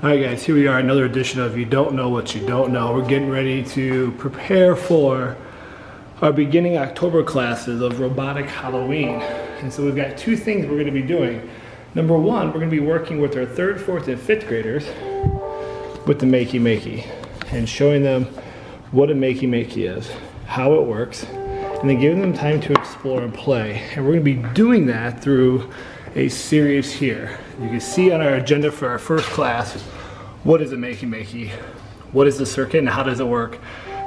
Alright guys, here we are, another edition of You Don't Know What You Don't Know. We're getting ready to prepare for our beginning October classes of Robotic Halloween. And so we've got two things we're going to be doing. Number one, we're going to be working with our 3rd, 4th, and 5th graders with the Makey Makey and showing them what a Makey Makey is, how it works, and then giving them time to explore and play. And we're going to be doing that through a series here. You can see on our agenda for our first class, what is a Makey Makey? What is the circuit and how does it work?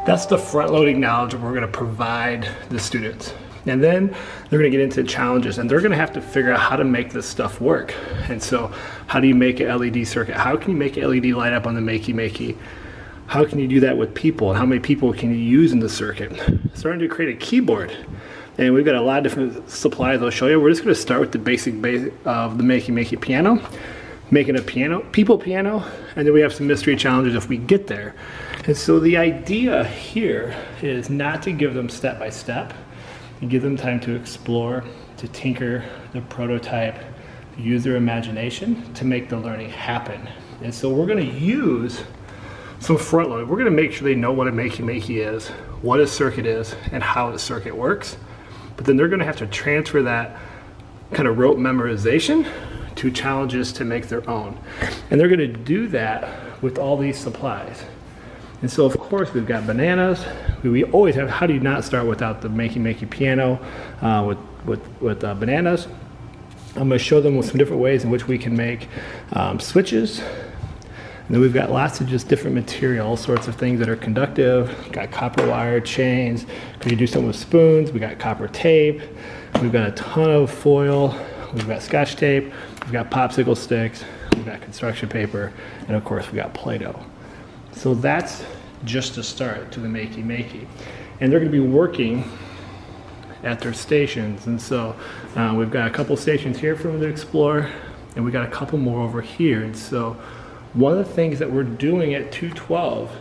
That's the front-loading knowledge that we're going to provide the students. And then they're going to get into challenges and they're going to have to figure out how to make this stuff work. And so how do you make an LED circuit? How can you make an LED light up on the Makey Makey? How can you do that with people? And how many people can you use in the circuit? Starting to create a keyboard. And we've got a lot of different supplies I'll show you. We're just going to start with the basic of the Makey Makey piano, making a people piano, and then we have some mystery challenges if we get there. And so the idea here is not to give them step by step, to give them time to explore, to tinker the prototype, to use their imagination to make the learning happen. And so we're going to use some front loading. We're going to make sure they know what a Makey Makey is, what a circuit is, and how the circuit works. But then they're going to have to transfer that kind of rote memorization to challenges to make their own. And they're going to do that with all these supplies. And so of course we've got bananas. We always have, how do you not start without the Makey Makey piano with bananas? I'm going to show them with some different ways in which we can make switches. And then we've got lots of just different material, all sorts of things that are conductive. We've got copper wire, chains. Could you do something with spoons? We got copper tape. We've got a ton of foil. We've got scotch tape. We've got popsicle sticks. We've got construction paper. And of course, we got Play-Doh. So that's just a start to the Makey Makey. And they're going to be working at their stations. And so we've got a couple stations here for them to explore. And we got a couple more over here. And so one of the things that we're doing at 212,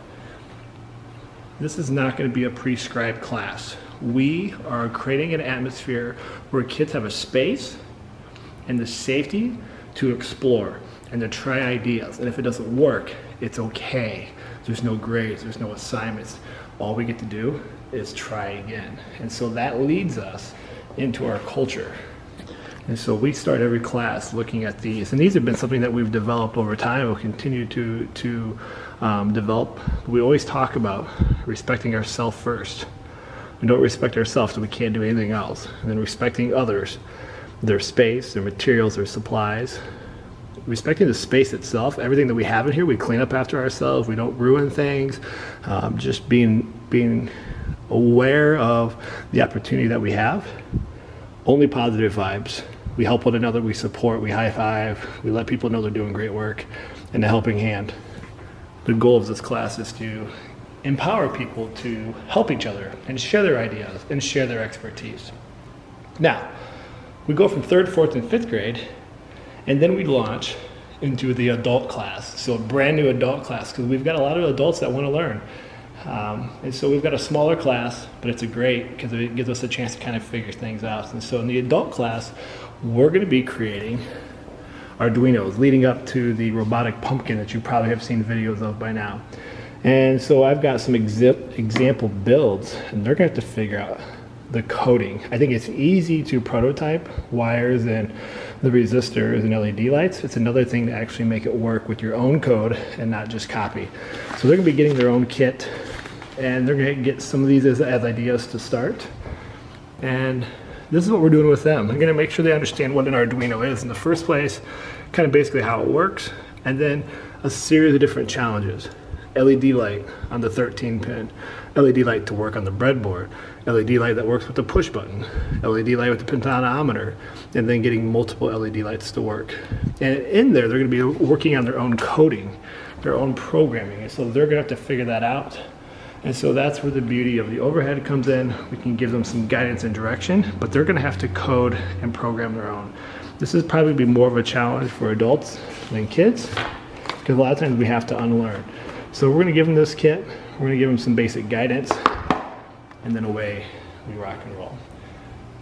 this is not going to be a prescribed class. We are creating an atmosphere where kids have a space and the safety to explore and to try ideas. And if it doesn't work, it's okay. There's no grades, there's no assignments. All we get to do is try again. And so that leads us into our culture. And so we start every class looking at these, and these have been something that we've developed over time. We'll continue to develop. We always talk about respecting ourselves first. We don't respect ourselves, so we can't do anything else. And then respecting others, their space, their materials, their supplies. Respecting the space itself, everything that we have in here, we clean up after ourselves. We don't ruin things. Just being aware of the opportunity that we have. Only positive vibes. We help one another, we support, we high five, we let people know they're doing great work, and a helping hand. The goal of this class is to empower people to help each other and share their ideas and share their expertise. Now, we go from 3rd, 4th, and 5th grade, and then we launch into the adult class. So a brand new adult class, because we've got a lot of adults that want to learn. And so we've got a smaller class, but it's great because it gives us a chance to kind of figure things out. And so in the adult class, we're going to be creating Arduinos leading up to the robotic pumpkin that you probably have seen videos of by now. And so I've got some example builds, and they're going to have to figure out the coding. I think it's easy to prototype wires and the resistors and LED lights. It's another thing to actually make it work with your own code and not just copy. So they're going to be getting their own kit, and they're going to get some of these as ideas to start. And this is what we're doing with them. I'm going to make sure they understand what an Arduino is in the first place, kind of basically how it works, and then a series of different challenges. LED light on the 13-pin, LED light to work on the breadboard, LED light that works with the push button, LED light with the pentameter, and then getting multiple LED lights to work. And in there, they're going to be working on their own coding, their own programming, and so they're going to have to figure that out. And so that's where the beauty of the overhead comes in. We can give them some guidance and direction, but they're going to have to code and program their own. This is probably more of a challenge for adults than kids, because a lot of times we have to unlearn. So we're going to give them this kit, we're going to give them some basic guidance, and then away we rock and roll.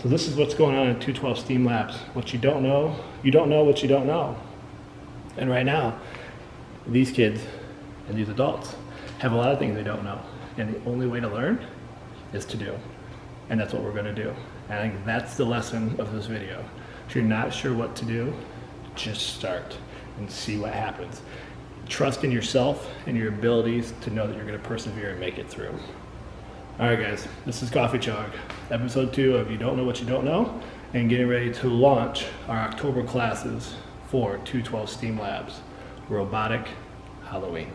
So this is what's going on in 212 STEAM Labs. What you don't know what you don't know. And right now, these kids and these adults have a lot of things they don't know. And the only way to learn is to do. And that's what we're gonna do. And I think that's the lesson of this video. If you're not sure what to do, just start and see what happens. Trust in yourself and your abilities to know that you're gonna persevere and make it through. All right, guys, this is Coffee Chug, episode 2 of You Don't Know What You Don't Know, and getting ready to launch our October classes for 212 STEAM Labs, Robotic Halloween.